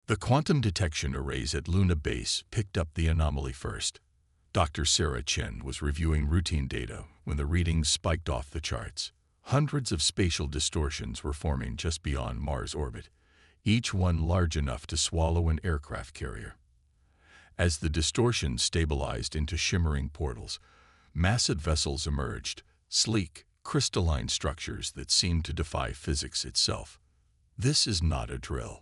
The quantum detection arrays at Luna Base picked up the anomaly first. Dr. Sarah Chen was reviewing routine data when the readings spiked off the charts. Hundreds of spatial distortions were forming just beyond Mars' orbit, each one large enough to swallow an aircraft carrier. As the distortions stabilized into shimmering portals, massive vessels emerged, sleek, crystalline structures that seemed to defy physics itself. This is not a drill.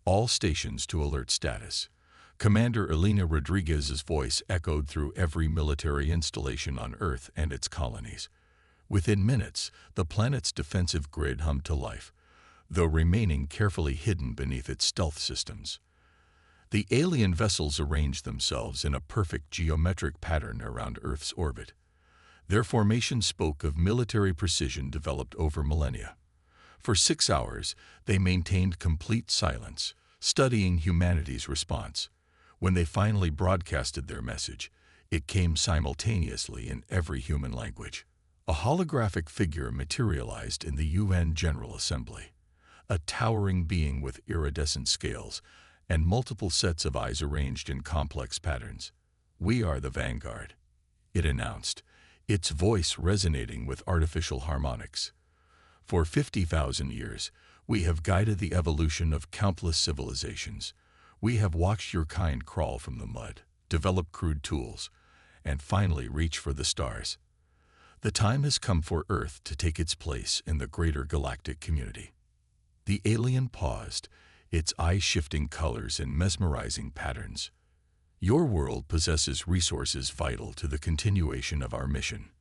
All stations to alert status. Commander Elena Rodriguez's voice echoed through every military installation on Earth and its colonies. Within minutes, the planet's defensive grid hummed to life, though remaining carefully hidden beneath its stealth systems. The alien vessels arranged themselves in a perfect geometric pattern around Earth's orbit. Their formation spoke of military precision developed over millennia. For 6 hours, they maintained complete silence, studying humanity's response. When they finally broadcasted their message, it came simultaneously in every human language. A holographic figure materialized in the UN General Assembly, a towering being with iridescent scales and multiple sets of eyes arranged in complex patterns. "We are the vanguard," it announced, its voice resonating with artificial harmonics. "For 50,000 years, we have guided the evolution of countless civilizations. We have watched your kind crawl from the mud, develop crude tools, and finally reach for the stars. The time has come for Earth to take its place in the greater galactic community." The alien paused, its eyes shifting colors and mesmerizing patterns. "Your world possesses resources vital to the continuation of our mission.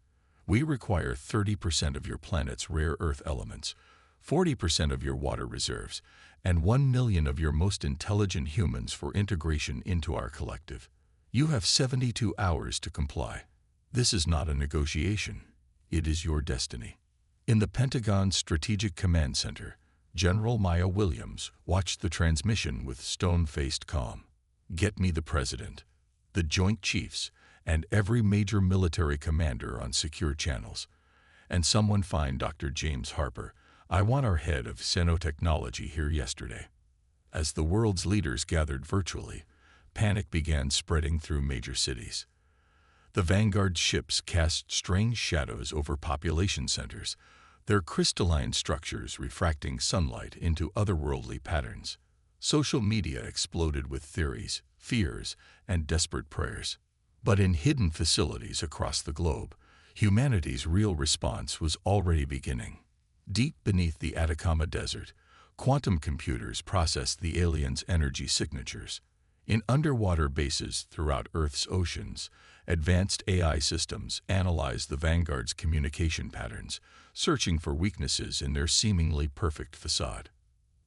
We require 30% of your planet's rare Earth elements, 40% of your water reserves, and 1 million of your most intelligent humans for integration into our collective. You have 72 hours to comply. This is not a negotiation. It is your destiny." In the Pentagon's Strategic Command Center, General Maya Williams watched the transmission with stone-faced calm. "Get me the President, the Joint Chiefs, and every major military commander on secure channels. And someone find Dr. James Harper. I want our head of xenotechnology here yesterday." As the world's leaders gathered virtually, panic began spreading through major cities. The Vanguard ships cast strange shadows over population centers, their crystalline structures refracting sunlight into otherworldly patterns. Social media exploded with theories, fears, and desperate prayers. But in hidden facilities across the globe, humanity's real response was already beginning. Deep beneath the Atacama Desert, quantum computers processed the aliens' energy signatures. In underwater bases throughout Earth's oceans, advanced AI systems analyzed the Vanguard's communication patterns, searching for weaknesses in their seemingly perfect facade.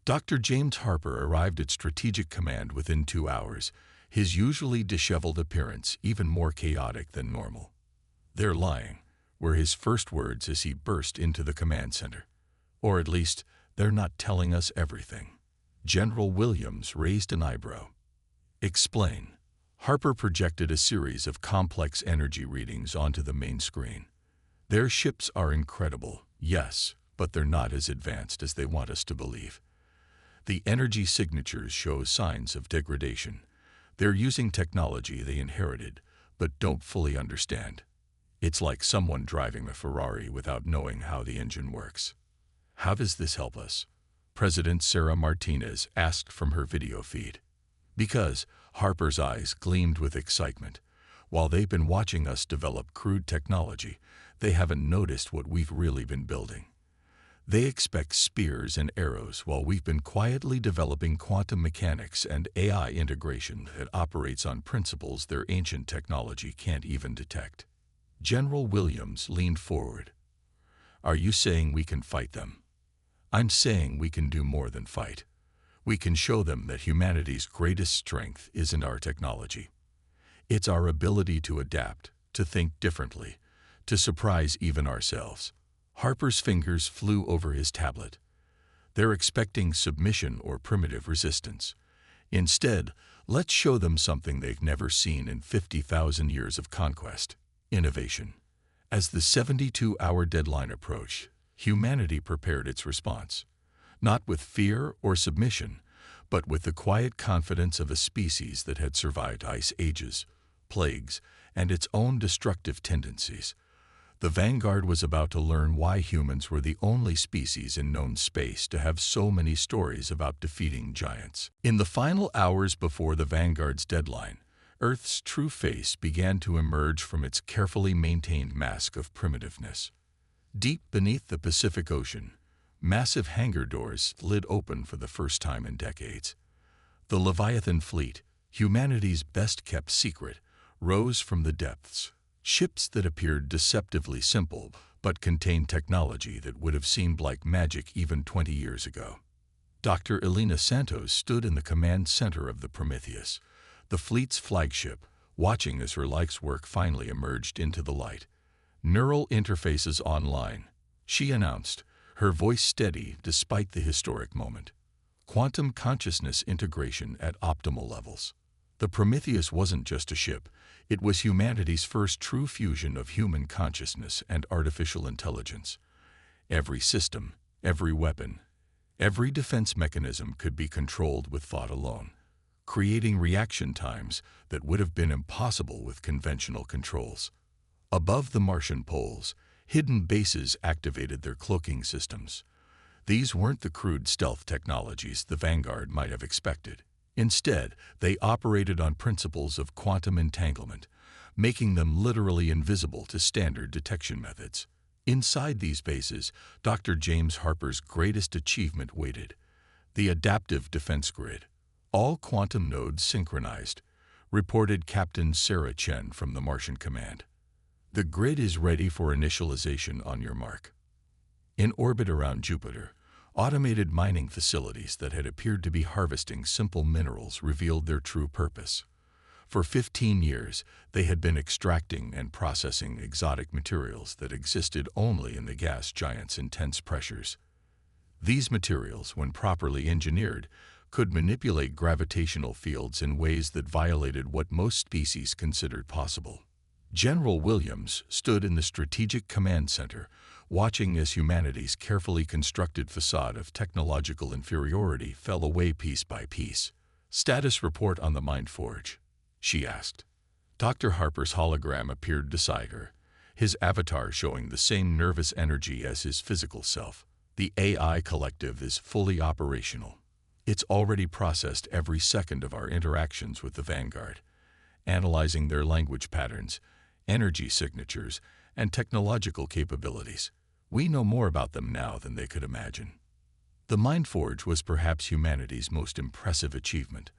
Dr. James Harper arrived at Strategic Command within 2 hours, his usually disheveled appearance even more chaotic than normal. "They're lying," were his first words as he burst into the command center. "Or at least, they're not telling us everything." General Williams raised an eyebrow. "Explain." Harper projected a series of complex energy readings onto the main screen. "Their ships are incredible, yes, but they're not as advanced as they want us to believe. The energy signatures show signs of degradation. They're using technology they inherited, but don't fully understand. It's like someone driving a Ferrari without knowing how the engine works." "How does this help us?" President Sarah Martinez asked from her video feed. "Because," Harper's eyes gleamed with excitement, "while they've been watching us develop crude technology, they haven't noticed what we've really been building. They expect spears and arrows while we've been quietly developing quantum mechanics and AI integration that operates on principles their ancient technology can't even detect." General Williams leaned forward. "Are you saying we can fight them?" "I'm saying we can do more than fight. We can show them that humanity's greatest strength isn't our technology. It's our ability to adapt, to think differently, to surprise even ourselves." Harper's fingers flew over his tablet. "They're expecting submission or primitive resistance. Instead, let's show them something they've never seen in 50,000 years of conquest: innovation." As the 72-hour deadline approached, humanity prepared its response. Not with fear or submission, but with the quiet confidence of a species that had survived ice ages, plagues, and its own destructive tendencies. The Vanguard was about to learn why humans were the only species in known space to have so many stories about defeating giants. In the final hours before the Vanguard's deadline, Earth's true face began to emerge from its carefully maintained mask of primitiveness. Deep beneath the Pacific Ocean, massive hangar doors slid open for the first time in decades. The Leviathan fleet, humanity's best-kept secret, rose from the depths. Ships that appeared deceptively simple but contained technology that would have seemed like magic even 20 years ago. Dr. Elena Santos stood in the command center of the Prometheus, the fleet's flagship, watching as her life's work finally emerged into the light. Neural interfaces online, she announced, her voice steady despite the historic moment. Quantum consciousness integration at optimal levels. The Prometheus wasn't just a ship, it was humanity's first true fusion of human consciousness and artificial intelligence. Every system, every weapon, every defense mechanism could be controlled with thought alone, creating reaction times that would have been impossible with conventional controls. Above the Martian poles, hidden bases activated their cloaking systems. These weren't the crude stealth technologies the Vanguard might have expected. Instead, they operated on principles of quantum entanglement, making them literally invisible to standard detection methods. Inside these bases, Dr. James Harper's greatest achievement waited: the adaptive defense grid. All quantum nodes synchronized, reported Captain Sarah Chen from the Martian Command. The grid is ready for initialization on your mark. In orbit around Jupiter, automated mining facilities that had appeared to be harvesting simple minerals revealed their true purpose. For 15 years, they had been extracting and processing exotic materials that existed only in the gas giant's intense pressures. These materials, when properly engineered, could manipulate gravitational fields in ways that violated what most species considered possible. General Williams stood in the Strategic Command Center, watching as humanity's carefully constructed facade of technological inferiority fell away piece by piece. "Status report on the Mind Forge," she asked. Dr. Harper's hologram appeared beside her, his avatar showing the same nervous energy as his physical self. "The AI collective is fully operational. It's already processed every second of our interactions with the Vanguard, analyzing their language patterns, energy signatures, and technological capabilities. We know more about them now than they could imagine." The Mind Forge was perhaps humanity's most impressive achievement,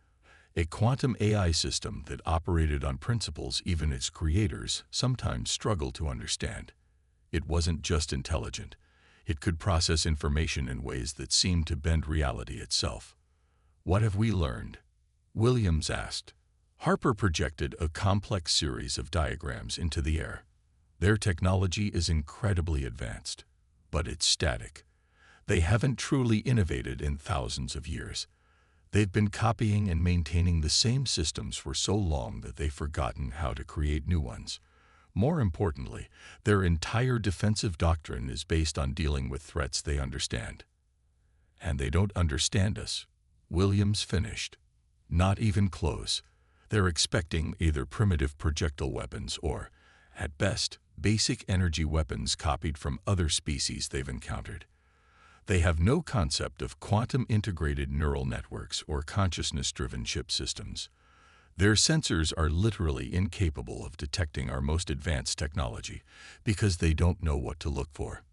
a quantum AI system that operated on principles even its creators sometimes struggled to understand. It wasn't just intelligent. It could process information in ways that seemed to bend reality itself. "What have we learned?" Williams asked. Harper projected a complex series of diagrams into the air. "Their technology is incredibly advanced, but it's static. They haven't truly innovated in thousands of years. They've been copying and maintaining the same systems for so long that they've forgotten how to create new ones. More importantly, their entire defensive doctrine is based on dealing with threats they understand." "And they don't understand us," Williams finished. "Not even close. They're expecting either primitive projectile weapons or, at best, basic energy weapons copied from other species they've encountered. They have no concept of quantum-integrated neural networks or consciousness-driven chip systems. Their sensors are literally incapable of detecting our most advanced technology because they don't know what to look for."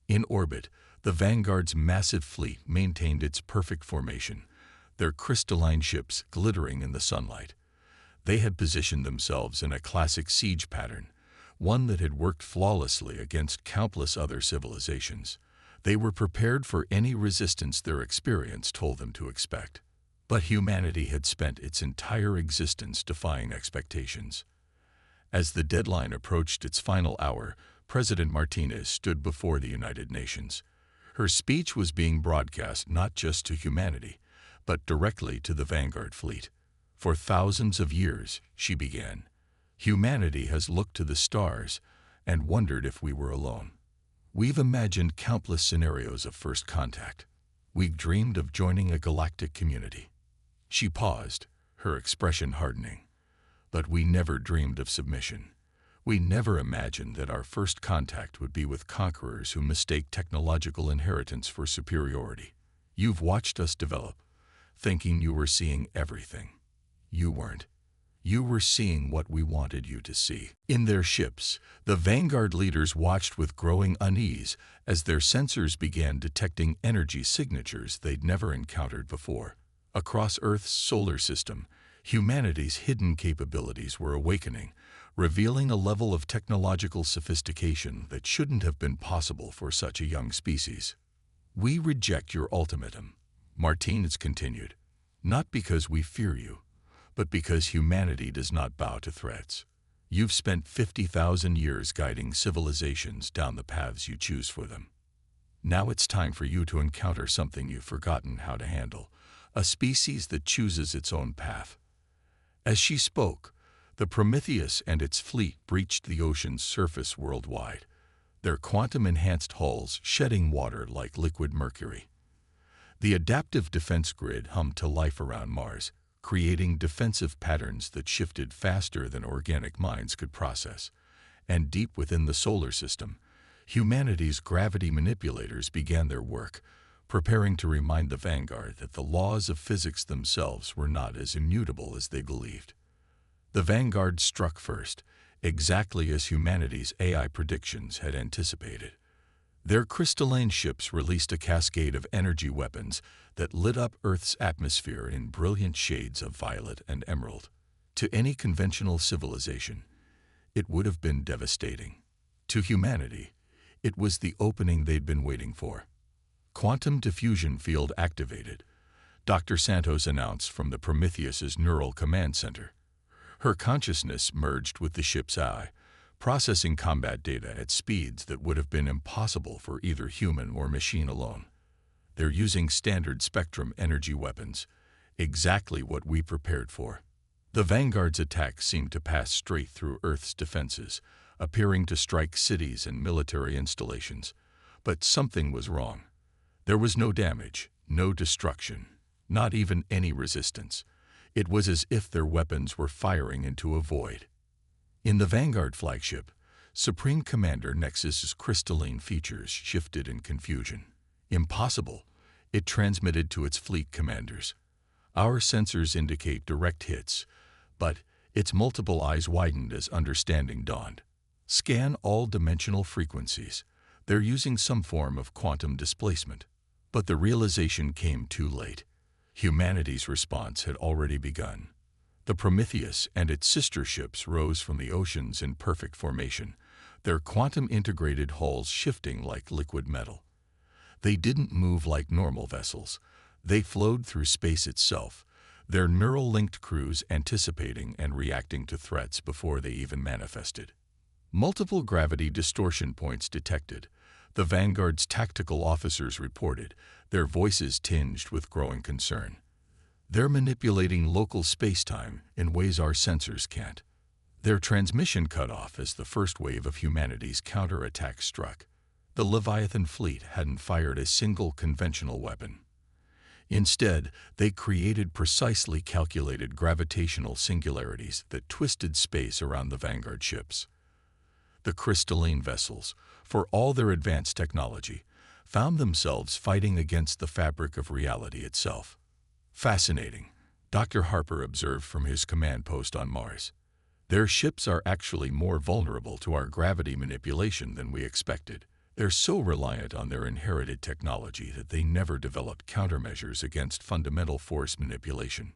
In orbit, the Vanguard's massive fleet maintained its perfect formation, their crystalline ships glittering in the sunlight. They had positioned themselves in a classic siege pattern, one that had worked flawlessly against countless other civilizations. They were prepared for any resistance their experience told them to expect. But humanity had spent its entire existence defying expectations. As the deadline approached its final hour, President Martinez stood before the United Nations. Her speech was being broadcast not just to humanity, but directly to the Vanguard fleet. "For thousands of years," she began, "humanity has looked to the stars and wondered if we were alone. We've imagined countless scenarios of first contact. We dreamed of joining a galactic community." She paused, her expression hardening. "But we never dreamed of submission. We never imagined that our first contact would be with conquerors who mistake technological inheritance for superiority. You've watched us develop, thinking you were seeing everything. You weren't. You were seeing what we wanted you to see." In their ships, the Vanguard leaders watched with growing unease as their sensors began detecting energy signatures they'd never encountered before. Across Earth's solar system, humanity's hidden capabilities were awakening, revealing a level of technological sophistication that shouldn't have been possible for such a young species. "We reject your ultimatum," Martinez continued, "not because we fear you, but because humanity does not bow to threats. You've spent 50,000 years guiding civilizations down the paths you choose for them. Now it's time for you to encounter something you've forgotten how to handle, a species that chooses its own path." As she spoke, the Prometheus and its fleet breached the ocean's surface worldwide, their quantum-enhanced hulls shedding water like liquid mercury. The adaptive defense grid hummed to life around Mars, creating defensive patterns that shifted faster than organic minds could process. And deep within the solar system, humanity's gravity manipulators began their work, preparing to remind the Vanguard that the laws of physics themselves were not as immutable as they believed. The Vanguard struck first, exactly as humanity's AI predictions had anticipated. Their crystalline ships released a cascade of energy weapons that lit up Earth's atmosphere in brilliant shades of violet and emerald. To any conventional civilization, it would have been devastating. To humanity, it was the opening they'd been waiting for. "Quantum diffusion field activated," Dr. Santos announced from the Prometheus's neural command center. Her consciousness merged with the ship's eye, processing combat data at speeds that would have been impossible for either human or machine alone. "They're using standard spectrum energy weapons, exactly what we prepared for." The Vanguard's attack seemed to pass straight through Earth's defenses, appearing to strike cities and military installations. But something was wrong. There was no damage, no destruction, not even any resistance. It was as if their weapons were firing into a void. In the Vanguard flagship, Supreme Commander Nexus's crystalline features shifted in confusion. "Impossible," it transmitted to its fleet commanders. "Our sensors indicate direct hits," but its multiple eyes widened as understanding dawned. "Scan all dimensional frequencies. They're using some form of quantum displacement." But the realization came too late. Humanity's response had already begun. The Prometheus and its sister ships rose from the oceans in perfect formation, their quantum-integrated hulls shifting like liquid metal. They didn't move like normal vessels. They flowed through space itself, their neural-linked crews anticipating and reacting to threats before they even manifested. Multiple gravity distortion points detected, the Vanguard's tactical officers reported, their voices tinged with growing concern. "They're manipulating local space-time in ways our sensors can't." Their transmission cut off as the first wave of humanity's counterattack struck. The Leviathan fleet hadn't fired a single conventional weapon. Instead, they created precisely calculated gravitational singularities that twisted space around the Vanguard ships. The crystalline vessels, for all their advanced technology, found themselves fighting against the fabric of reality itself. "Fascinating," Dr. Harper observed from his command post on Mars. "Their ships are actually more vulnerable to our gravity manipulation than we expected. They're so reliant on their inherited technology that they never developed countermeasures against fundamental force manipulation."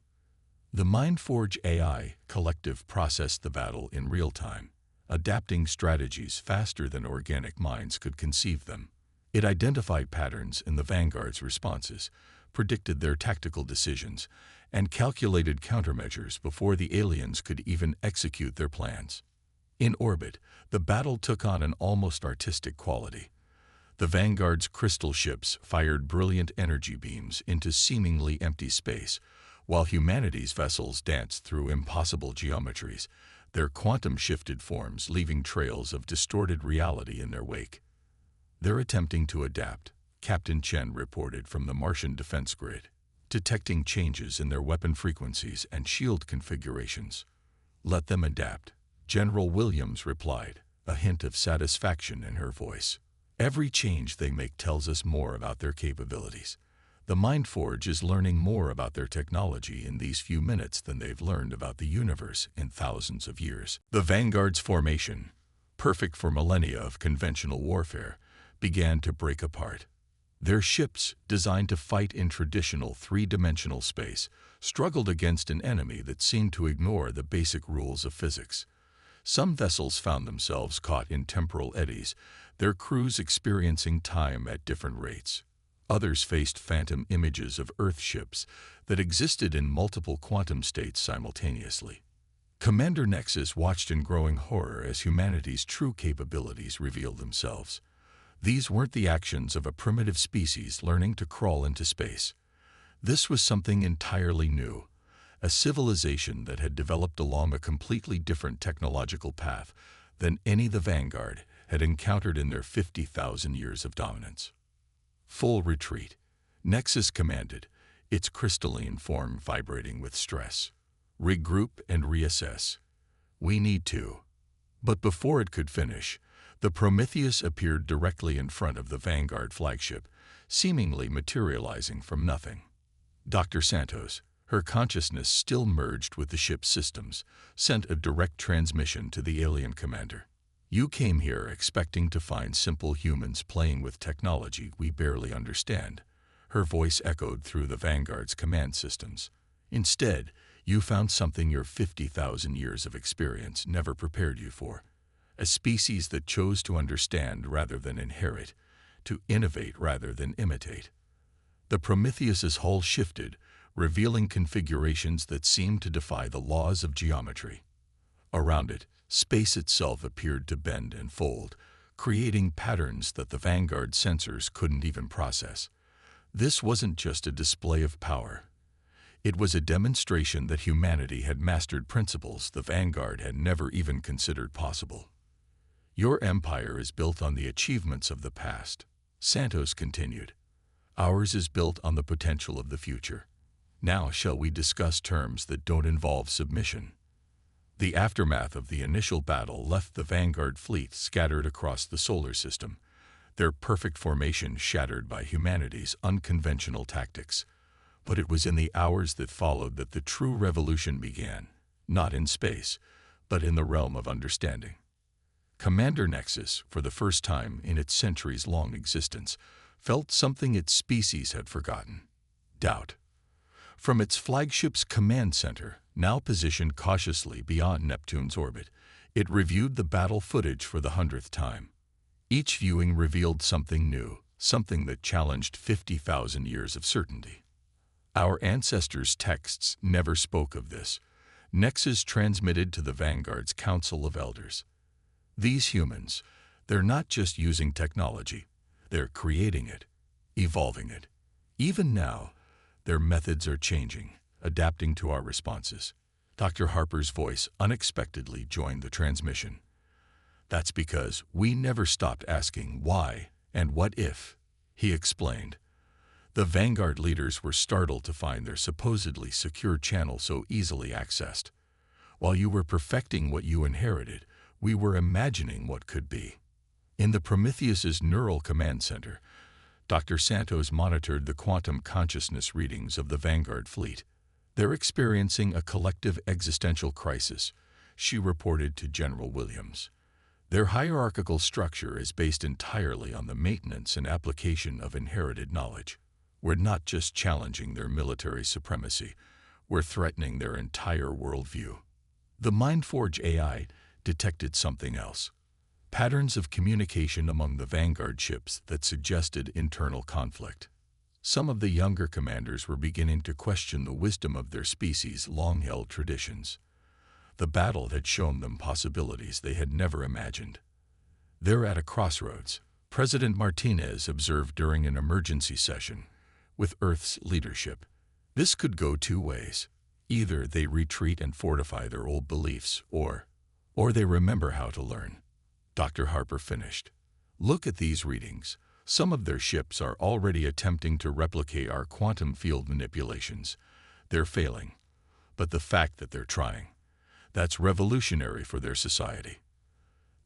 The MindForge AI collective processed the battle in real time, adapting strategies faster than organic minds could conceive them. It identified patterns in the Vanguard's responses, predicted their tactical decisions, and calculated countermeasures before the aliens could even execute their plans. In orbit, the battle took on an almost artistic quality. The Vanguard's crystal ships fired brilliant energy beams into seemingly empty space, while humanity's vessels danced through impossible geometries, their quantum-shifted forms leaving trails of distorted reality in their wake. "They're attempting to adapt," Captain Chen reported from the Martian defense grid, detecting changes in their weapon frequencies and shield configurations. Let them adapt, General Williams replied, a hint of satisfaction in her voice. Every change they make tells us more about their capabilities. The Mindforge is learning more about their technology in these few minutes than they've learned about the universe in thousands of years. The Vanguard's formation, perfect for millennia of conventional warfare, began to break apart. Their ships, designed to fight in traditional three-dimensional space, struggled against an enemy that seemed to ignore the basic rules of physics. Some vessels found themselves caught in temporal eddies, their crews experiencing time at different rates. Others faced phantom images of Earth ships that existed in multiple quantum states simultaneously. Commander Nexus watched in growing horror as humanity's true capabilities revealed themselves. These weren't the actions of a primitive species learning to crawl into space. This was something entirely new, a civilization that had developed along a completely different technological path than any the Vanguard had encountered in their 50,000 years of dominance. Full retreat, Nexus commanded, its crystalline form vibrating with stress. Regroup and reassess. We need to. But before it could finish, the Prometheus appeared directly in front of the Vanguard flagship, seemingly materializing from nothing. Dr. Santos, her consciousness still merged with the ship's systems, sent a direct transmission to the alien commander. You came here expecting to find simple humans playing with technology we barely understand. Her voice echoed through the Vanguard's command systems. Instead, you found something your 50,000 years of experience never prepared you for. A species that chose to understand rather than inherit, to innovate rather than imitate. The Prometheus's hull shifted, revealing configurations that seemed to defy the laws of geometry. Around it, space itself appeared to bend and fold, creating patterns that the Vanguard sensors couldn't even process. This wasn't just a display of power. It was a demonstration that humanity had mastered principles the Vanguard had never even considered possible. Your empire is built on the achievements of the past, Santos continued. Ours is built on the potential of the future. Now shall we discuss terms that don't involve submission? The aftermath of the initial battle left the Vanguard fleet scattered across the solar system, their perfect formation shattered by humanity's unconventional tactics. But it was in the hours that followed that the true revolution began, not in space, but in the realm of understanding. Commander Nexus, for the first time in its centuries-long existence, felt something its species had forgotten: doubt. From its flagship's command center, now positioned cautiously beyond Neptune's orbit, it reviewed the battle footage for the 100th time. Each viewing revealed something new, something that challenged 50,000 years of certainty. Our ancestors' texts never spoke of this, Nexus transmitted to the Vanguard's Council of Elders. These humans, they're not just using technology, they're creating it, evolving it. Even now, their methods are changing, adapting to our responses. Dr. Harper's voice unexpectedly joined the transmission. That's because we never stopped asking why and what if, he explained. The Vanguard leaders were startled to find their supposedly secure channel so easily accessed. While you were perfecting what you inherited, we were imagining what could be. In the Prometheus's neural command center, Dr. Santos monitored the quantum consciousness readings of the Vanguard fleet. They're experiencing a collective existential crisis, she reported to General Williams. Their hierarchical structure is based entirely on the maintenance and application of inherited knowledge. We're not just challenging their military supremacy, we're threatening their entire worldview. The Mindforge AI detected something else: patterns of communication among the Vanguard ships that suggested internal conflict. Some of the younger commanders were beginning to question the wisdom of their species' long-held traditions. The battle had shown them possibilities they had never imagined. They're at a crossroads, President Martinez observed during an emergency session with Earth's leadership. This could go two ways. Either they retreat and fortify their old beliefs, or they remember how to learn. Dr. Harper finished. Look at these readings. Some of their ships are already attempting to replicate our quantum field manipulations. They're failing. But the fact that they're trying, that's revolutionary for their society.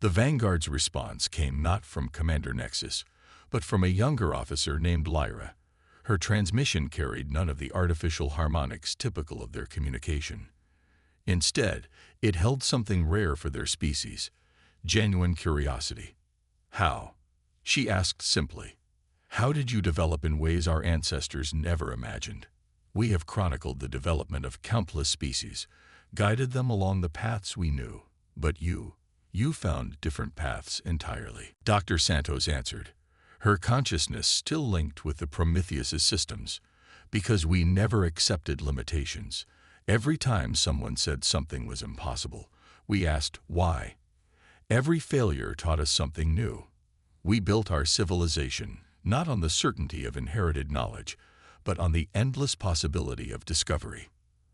The Vanguard's response came not from Commander Nexus, but from a younger officer named Lyra. Her transmission carried none of the artificial harmonics typical of their communication. Instead, it held something rare for their species, genuine curiosity. How? She asked simply. How did you develop in ways our ancestors never imagined? We have chronicled the development of countless species, guided them along the paths we knew. But you found different paths entirely. Dr. Santos answered, her consciousness still linked with the Prometheus' systems, because we never accepted limitations. Every time someone said something was impossible, we asked why. Every failure taught us something new. We built our civilization not on the certainty of inherited knowledge, but on the endless possibility of discovery.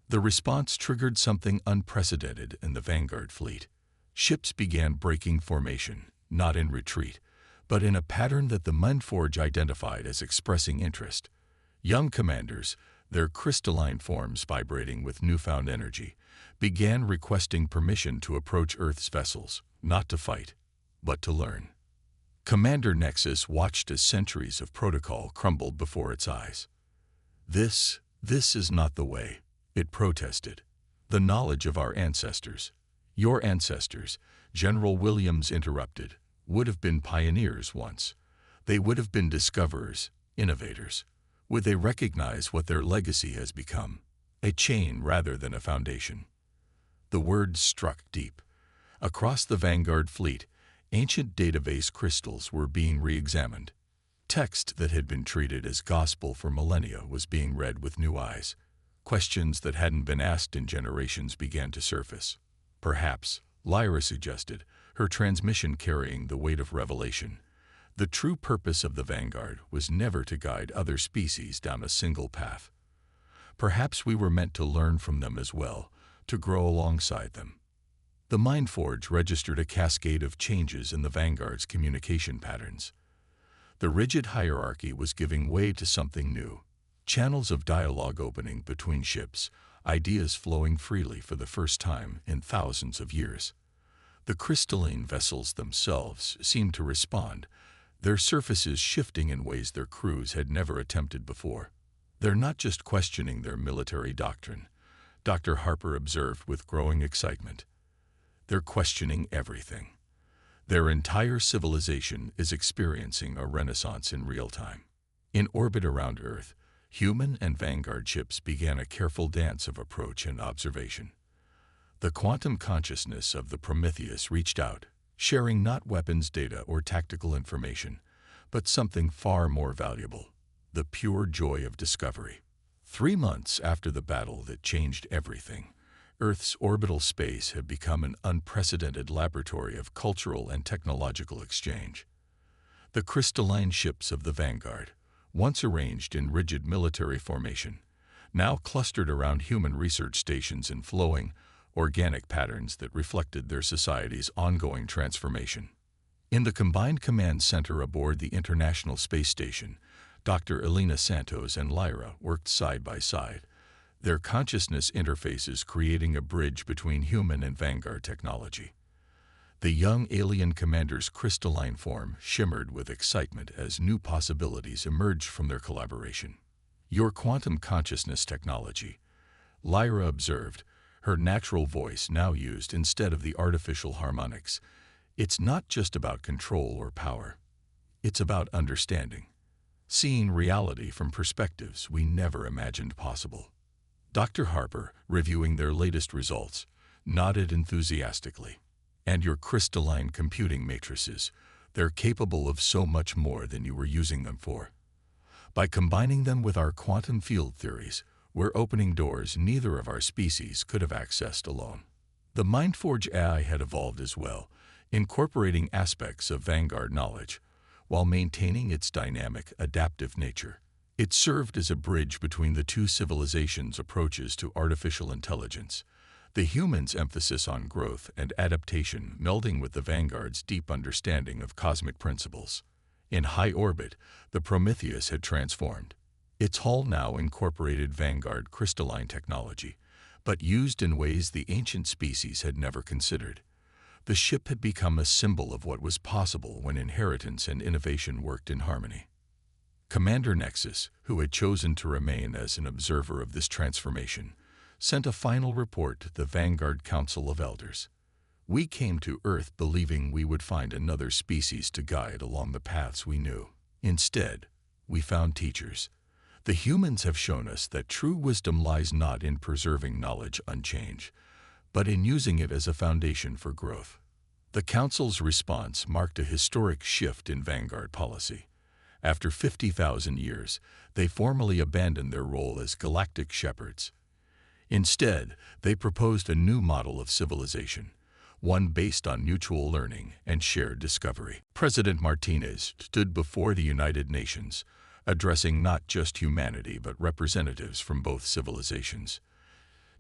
The response triggered something unprecedented in the Vanguard fleet. Ships began breaking formation, not in retreat, but in a pattern that the Mindforge identified as expressing interest. Young commanders, their crystalline forms vibrating with newfound energy, began requesting permission to approach Earth's vessels, not to fight, but to learn. Commander Nexus watched as centuries of protocol crumbled before its eyes. This is not the way, it protested. The knowledge of our ancestors, your ancestors, General Williams interrupted, would have been pioneers once. They would have been discoverers, innovators. Would they recognize what their legacy has become? A chain rather than a foundation. The words struck deep. Across the Vanguard fleet, ancient database crystals were being re-examined. Text that had been treated as gospel for millennia was being read with new eyes. Questions that hadn't been asked in generations began to surface. Perhaps, Lyra suggested, her transmission carrying the weight of revelation. The true purpose of the Vanguard was never to guide other species down a single path. Perhaps we were meant to learn from them as well, to grow alongside them. The Mindforge registered a cascade of changes in the Vanguard's communication patterns. The rigid hierarchy was giving way to something new. Channels of dialogue opening between ships, ideas flowing freely for the first time in thousands of years. The crystalline vessels themselves seemed to respond, their surfaces shifting in ways their crews had never attempted before. They're not just questioning their military doctrine, Dr. Harper observed with growing excitement. They're questioning everything. Their entire civilization is experiencing a renaissance in real time. In orbit around Earth, human and Vanguard ships began a careful dance of approach and observation. The quantum consciousness of the Prometheus reached out, sharing not weapons data or tactical information, but something far more valuable, the pure joy of discovery. 3 months after the battle that changed everything, Earth's orbital space had become an unprecedented laboratory of cultural and technological exchange. The crystalline ships of the Vanguard, once arranged in rigid military formation, now clustered around human research stations in flowing, organic patterns that reflected their society's ongoing transformation. In the combined command center aboard the International Space Station, Dr. Elena Santos and Lyra worked side by side, their consciousness interfaces creating a bridge between human and Vanguard technology. The young alien commander's crystalline form shimmered with excitement as new possibilities emerged from their collaboration. Your quantum consciousness technology, Lyra observed, her natural voice now used instead of the artificial harmonics. It's not just about control or power. It's about understanding, seeing reality from perspectives we never imagined possible. Dr. Harper, reviewing their latest results, nodded enthusiastically. And your crystalline computing matrices, they're capable of so much more than you were using them for. By combining them with our quantum field theories, we're opening doors neither of our species could have accessed alone. The Mindforge AI had evolved as well, incorporating aspects of Vanguard knowledge, while maintaining its dynamic, adaptive nature. It served as a bridge between the two civilizations' approaches to artificial intelligence, the humans' emphasis on growth and adaptation melding with the Vanguard's deep understanding of cosmic principles. In high orbit, the Prometheus had transformed. Its hull now incorporated Vanguard crystalline technology, but used in ways the ancient species had never considered. The ship had become a symbol of what was possible when inheritance and innovation worked in harmony. Commander Nexus, who had chosen to remain as an observer of this transformation, sent a final report to the Vanguard Council of Elders. We came to Earth believing we would find another species to guide along the paths we knew. Instead, we found teachers. The humans have shown us that true wisdom lies not in preserving knowledge unchanged, but in using it as a foundation for growth. The Council's response marked a historic shift in Vanguard policy. After 50,000 years, they formally abandoned their role as galactic shepherds. Instead, they proposed a new model of civilization, one based on mutual learning and shared discovery. President Martinez stood before the United Nations, addressing not just humanity but representatives from both civilizations.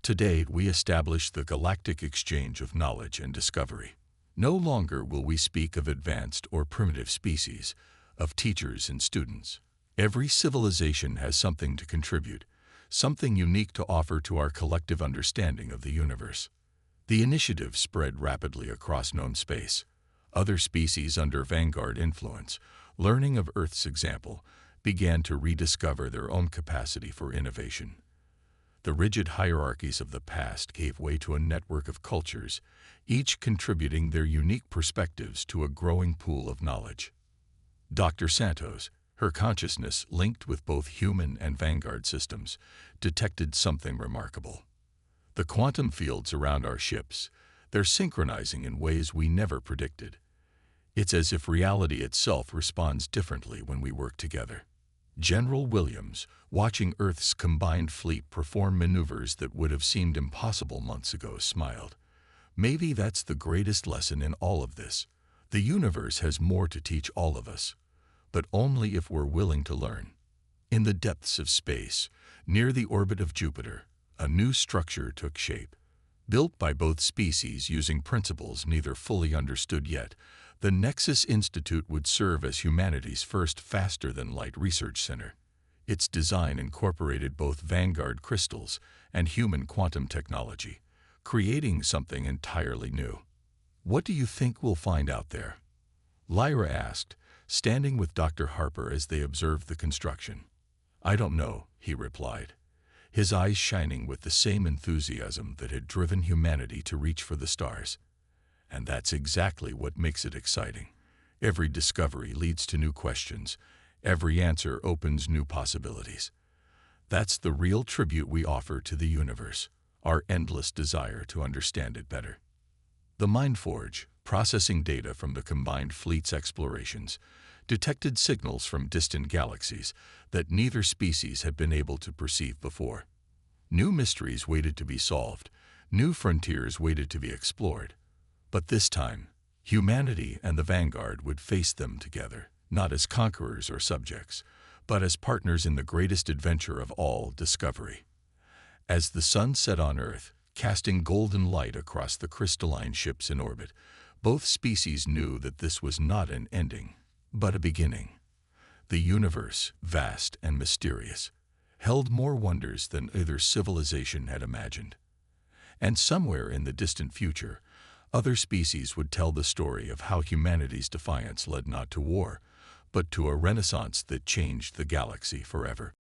Today, we establish the galactic exchange of knowledge and discovery. No longer will we speak of advanced or primitive species, of teachers and students. Every civilization has something to contribute, something unique to offer to our collective understanding of the universe. The initiative spread rapidly across known space. Other species under Vanguard influence, learning of Earth's example, began to rediscover their own capacity for innovation. The rigid hierarchies of the past gave way to a network of cultures, each contributing their unique perspectives to a growing pool of knowledge. Dr. Santos, her consciousness linked with both human and Vanguard systems, detected something remarkable. The quantum fields around our ships, they're synchronizing in ways we never predicted. It's as if reality itself responds differently when we work together. General Williams, watching Earth's combined fleet perform maneuvers that would have seemed impossible months ago, smiled. Maybe that's the greatest lesson in all of this. The universe has more to teach all of us, but only if we're willing to learn. In the depths of space, near the orbit of Jupiter, a new structure took shape. Built by both species using principles neither fully understood yet, the Nexus Institute would serve as humanity's first faster-than-light research center. Its design incorporated both Vanguard crystals and human quantum technology, creating something entirely new. What do you think we'll find out there? Lyra asked, standing with Dr. Harper as they observed the construction. I don't know, he replied, his eyes shining with the same enthusiasm that had driven humanity to reach for the stars. And that's exactly what makes it exciting. Every discovery leads to new questions. Every answer opens new possibilities. That's the real tribute we offer to the universe, our endless desire to understand it better. The Mindforge, processing data from the combined fleet's explorations, detected signals from distant galaxies that neither species had been able to perceive before. New mysteries waited to be solved, new frontiers waited to be explored. But this time, humanity and the Vanguard would face them together, not as conquerors or subjects, but as partners in the greatest adventure of all, discovery. As the sun set on Earth, casting golden light across the crystalline ships in orbit, both species knew that this was not an ending, but a beginning. The universe, vast and mysterious, held more wonders than either civilization had imagined. And somewhere in the distant future, other species would tell the story of how humanity's defiance led not to war, but to a renaissance that changed the galaxy forever.